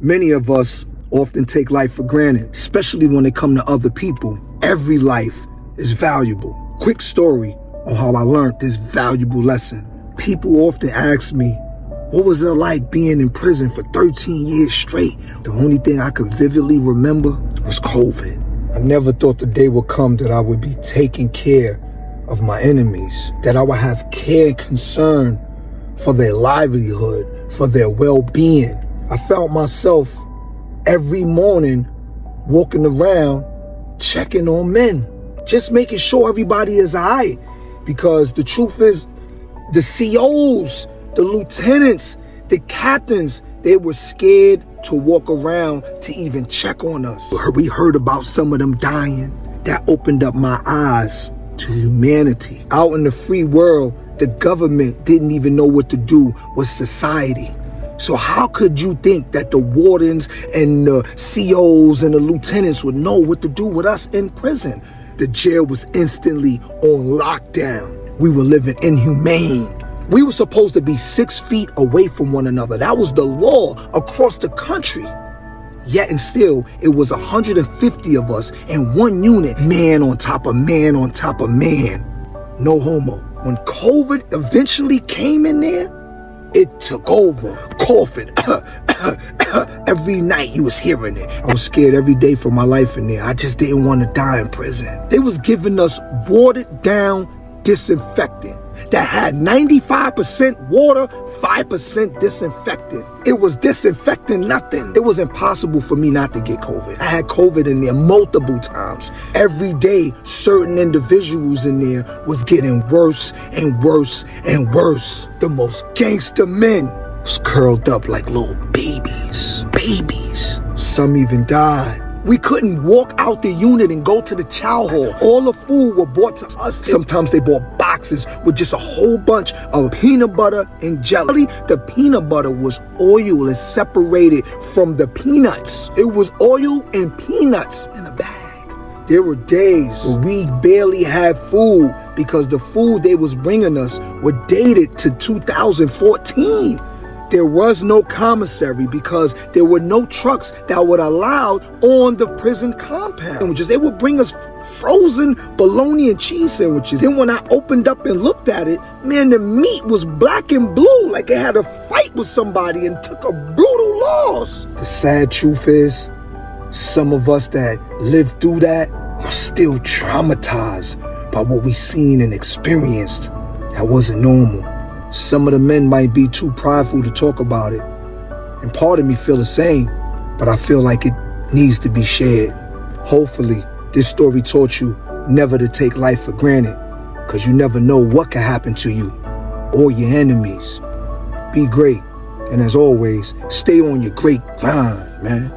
Many of us often take life for granted, especially when it comes to other people. Every life is valuable. Quick story on how I learned this valuable lesson. People often ask me, what was it like being in prison for 13 years straight? The only thing I could vividly remember was COVID. I never thought the day would come that I would be taking care of my enemies, that I would have care and concern for their livelihood, for their well-being. I found myself every morning walking around checking on men, just making sure everybody is all right. Because the truth is, the COs, the lieutenants, the captains, they were scared to walk around to even check on us. We heard about some of them dying. That opened up my eyes to humanity. Out in the free world, the government didn't even know what to do with society. So how could you think that the wardens and the COs and the lieutenants would know what to do with us in prison? The jail was instantly on lockdown. We were living inhumane. We were supposed to be 6 feet away from one another. That was the law across the country. Yet and still, it was 150 of us in one unit, man on top of man on top of man. No homo. When COVID eventually came in there, it took over, coughing. Every night you was hearing it. I was scared every day for my life in there. I just didn't want to die in prison. They was giving us watered down disinfectant that had 95% water, 5% disinfectant. It was disinfecting nothing. It was impossible for me not to get COVID. I had COVID in there multiple times. Every day, certain individuals in there was getting worse and worse and worse. The most gangster men was curled up like little babies. Babies. Some even died. We couldn't walk out the unit and go to the chow hall. All the food were brought to us. Sometimes they bought boxes with just a whole bunch of peanut butter and jelly. The peanut butter was oil and separated from the peanuts. It was oil and peanuts in a bag. There were days where we barely had food because the food they was bringing us were dated to 2014. There was no commissary because there were no trucks that were allowed on the prison compound. They would bring us frozen bologna and cheese sandwiches. Then when I opened up and looked at it, man, the meat was black and blue, like it had a fight with somebody and took a brutal loss. The sad truth is, some of us that lived through that are still traumatized by what we seen and experienced. That wasn't normal. Some of the men might be too prideful to talk about it. And part of me feel the same, but I feel like it needs to be shared. Hopefully, this story taught you never to take life for granted, because you never know what can happen to you or your enemies. Be great, and as always, stay on your great grind, man.